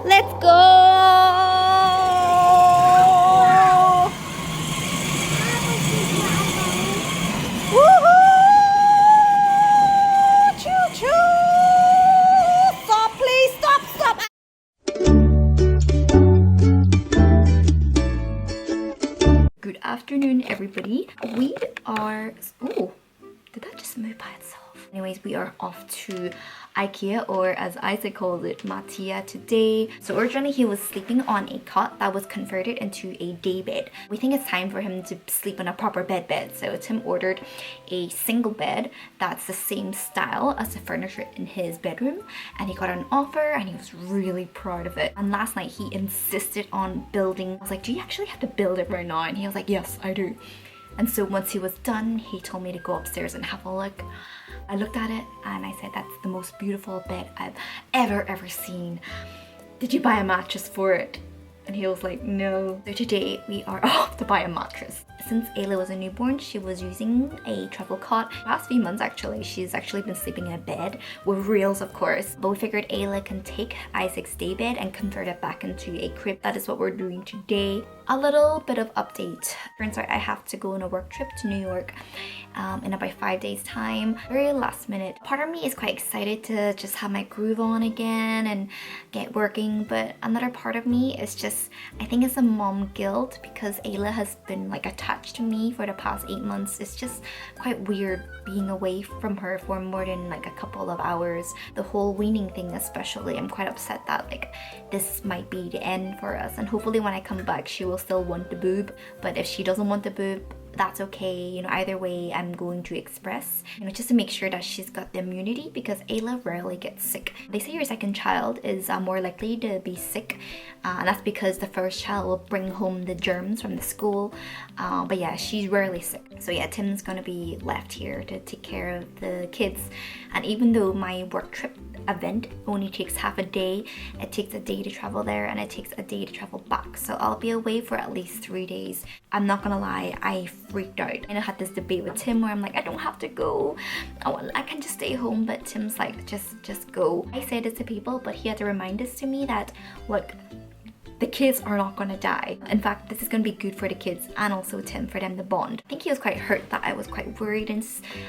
Let's go! Woohoo! Choo choo! Stop, please! Stop, stop! Good afternoon, everybody. We are... Oh, did that just move by itself? Anyways, we are off to Ikea, or as Isaac calls it, Mattia today. So originally he was sleeping on a cot that was converted into a day bed. We think it's time for him to sleep on a proper bed. So Tim ordered a single bed that's the same style as the furniture in his bedroom, and he got an offer and he was really proud of it. And last night he insisted on building. I was like, do you actually have to build it right now? And he was like, yes, I do. And so once he was done, he told me to go upstairs and have a look. I looked at it and I said, that's the most beautiful bed I've ever seen. Did you buy a mattress for it? And he was like, no. So today we are off to buy a mattress. Since Ayla was a newborn, she was using a travel cot. The past few months actually, she's actually been sleeping in a bed with rails, of course. But we figured Ayla can take Isaac's day bed and convert it back into a crib. That is what we're doing today. A little bit of update. Turns out I have to go on a work trip to New York in about 5 days time. Very last minute. Part of me is quite excited to just have my groove on again and get working, but another part of me is just, I think it's a mom guilt because Ayla has been like attached to me for the past 8 months. It's just quite weird being away from her for more than like a couple of hours. The whole weaning thing especially, I'm quite upset that like this might be the end for us, and hopefully when I come back she will still want the boob. But if she doesn't want the boob, that's okay, you know, either way I'm going to express, you know, just to make sure that she's got the immunity, because Ayla rarely gets sick. They say your second child is more likely to be sick, and that's because the first child will bring home the germs from the school, but yeah, she's rarely sick. So yeah, Tim's gonna be left here to take care of the kids, and even though my work trip event only takes half a day, it takes a day to travel there and it takes a day to travel back, so I'll be away for at least 3 days. I'm not gonna lie, I freaked out. And I had this debate with Tim where I'm like, I don't have to go, I can just stay home, but Tim's like, just go. I say this to people, but he had to remind this to me that, look, the kids are not gonna die. In fact, this is gonna be good for the kids and also Tim, for them to bond. I think he was quite hurt that I was quite worried, and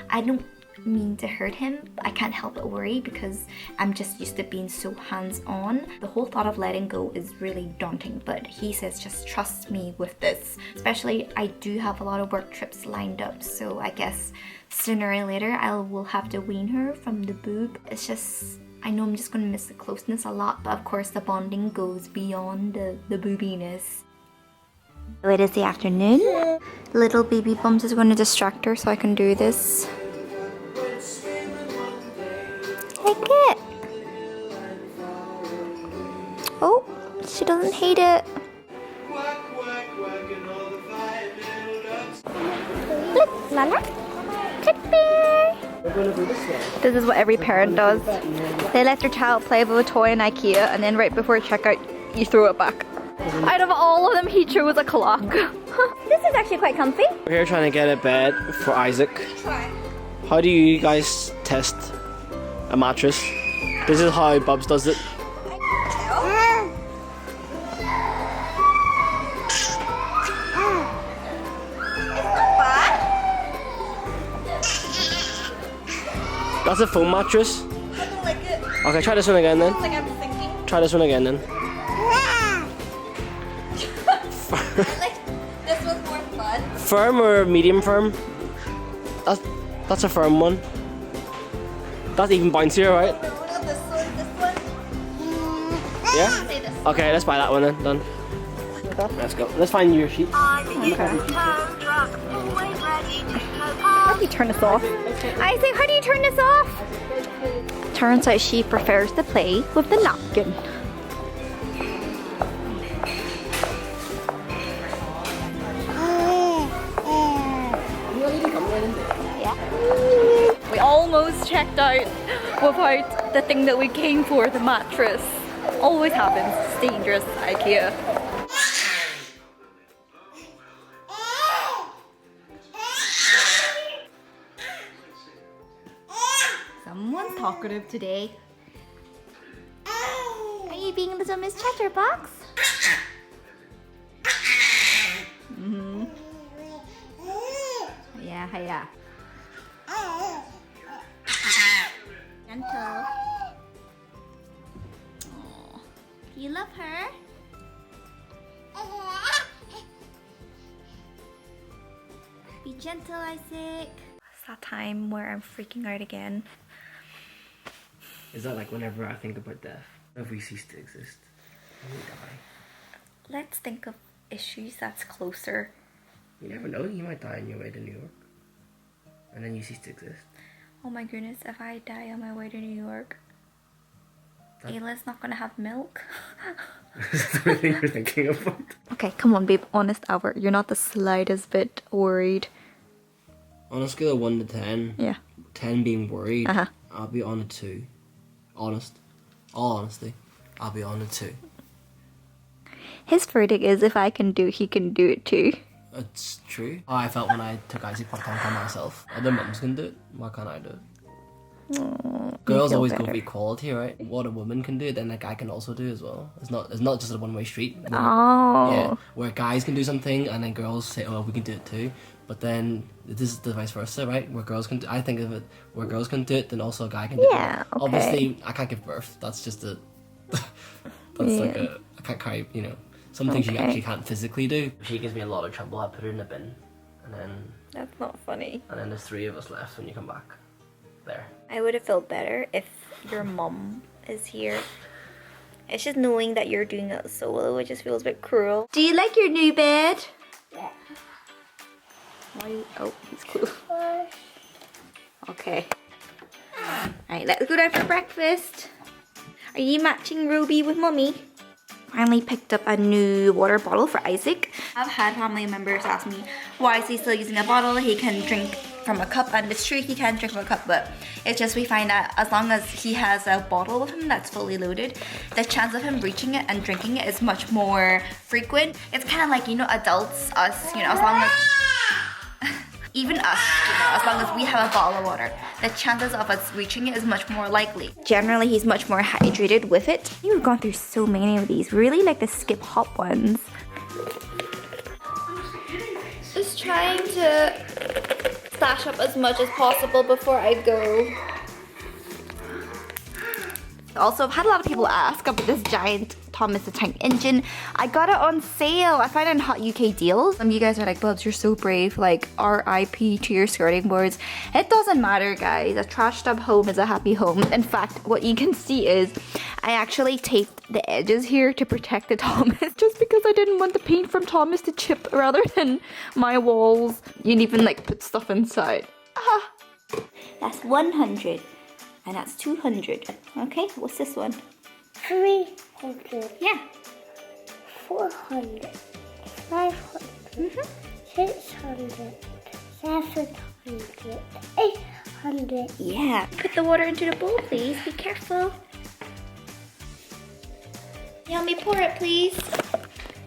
I don't mean to hurt him. I can't help but worry because I'm just used to being so hands-on. The whole thought of letting go is really daunting, but he says just trust me with this. Especially I do have a lot of work trips lined up, so I guess sooner or later I will have to wean her from the boob. It's just, I know I'm just gonna miss the closeness a lot, but of course the bonding goes beyond the boobiness. So it is the afternoon. Little baby Bubz is going to distract her so I can do this. Like it. Oh, she doesn't hate it. Look, Lala. Good bear. This is what every parent does. They let their child play with a toy in Ikea, and then right before checkout, you throw it back. Out of all of them, he chose a clock. This is actually quite comfy. We're here trying to get a bed for Isaac. How do you guys test a mattress? This is how Bubz does it. That's a foam mattress. I don't like it. Okay, try this one again then. Like I'm thinking. Try this one again then. Like this was more fun. Firm or medium firm? That's a firm one. That's even bouncier, right? No, not this one. This one. Yeah? Say this. Okay, let's buy that one then. Done. Let's go. Let's find your sheet. How do you turn this off? I say, how do you turn this off? Turns out she prefers to play with the napkin. Yeah. We almost checked out without the thing that we came for, the mattress. Always happens. It's dangerous, Ikea. Someone's talkative today. Are you mommy being little Miss Chatterbox? Yeah, yeah. Gentle. Oh, you love her? Be gentle, Isaac. It's that time where I'm freaking out again. Is that like whenever I think about death? If we cease to exist, we die. Let's think of issues that's closer. You never know, you might die on your way to New York. And then you cease to exist. Oh my goodness, if I die on my way to New York, Ayla's not gonna have milk. That's the thing you're thinking about. Okay, come on babe, honest hour. You're not the slightest bit worried. On a scale of 1 to 10, Yeah. 10 being worried, Uh-huh. I'll be on a 2. Honest. All honesty, I'll be on a 2. His verdict is if I can do it, he can do it too. It's true. How I felt when I took Isaac part-time by myself. Other mums can do it, why can't I do it? Girls always go for equality, right? What a woman can do, then a guy can also do as well. It's not just a one-way street. Oh. Yeah, where guys can do something and then girls say, oh, we can do it too. But then this is the vice versa, right? Where girls can do, I think of it, where girls can do it, then also a guy can do it. Yeah, okay. Obviously, I can't give birth. That's just a, that's like a, I can't carry, you know, some things you actually can't physically do. If she gives me a lot of trouble, I put her in a bin. And then... That's not funny. And then there's 3 of us left when you come back. There. I would have felt better if your mum is here. It's just knowing that you're doing it solo, it just feels a bit cruel. Do you like your new bed? Yeah. Why? Oh, he's cool. Okay. Alright, let's go down for breakfast. Are you matching Ruby with mummy? Finally picked up a new water bottle for Isaac. I've had family members ask me why is he still using a bottle. He can drink from a cup, and it's true he can drink from a cup, but it's just we find that as long as he has a bottle with him that's fully loaded, the chance of him reaching it and drinking it is much more frequent. It's kind of like, you know, adults, us, you know, as long as even us, you know, as long as we have a bottle of water, the chances of us reaching it is much more likely. Generally, he's much more hydrated with it. You've gone through so many of these, really like the skip hop ones. Just trying to stash up as much as possible before I go. Also, I've had a lot of people ask about this giant Thomas the Tank Engine. I got it on sale. I found it in Hot UK deals. Some of you guys are like, Bubz, you're so brave. Like, RIP to your skirting boards. It doesn't matter, guys. A trash tub home is a happy home. In fact, what you can see is I actually taped the edges here to protect the Thomas just because I didn't want the paint from Thomas to chip rather than my walls. You can even like put stuff inside. Ah, that's 100. And that's 200. Okay, what's this one? 300. Yeah. 400. 500. 600. 700. 800. Yeah. Put the water into the bowl, please. Be careful. Help me pour it, please.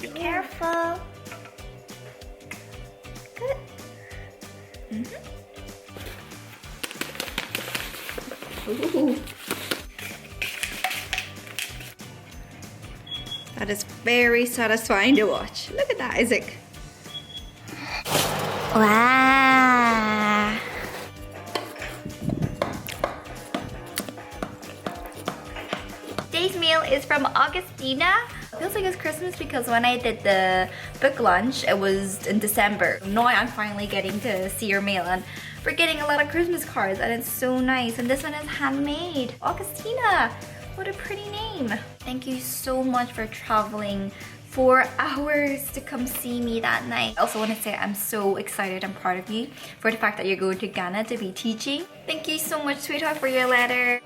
Be careful. Good. Ooh. That is very satisfying to watch. Look at that, Isaac. Wow. Today's meal is from Augustina. It feels like it's Christmas because when I did the book launch, it was in December. Now I'm finally getting to see her mail, and we're getting a lot of Christmas cards, and it's so nice. And this one is handmade. Augustina, what a pretty name. Thank you so much for traveling 4 hours to come see me that night. I also want to say I'm so excited and proud of you for the fact that you're going to Ghana to be teaching. Thank you so much, sweetheart, for your letter.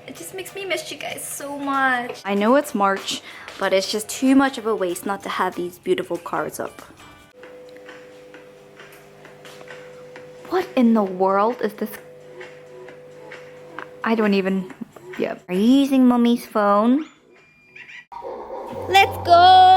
It just makes me miss you guys so much. I know it's March, but it's just too much of a waste not to have these beautiful cards up. What in the world is this? I don't even... Yeah. Are you using mommy's phone? Let's go!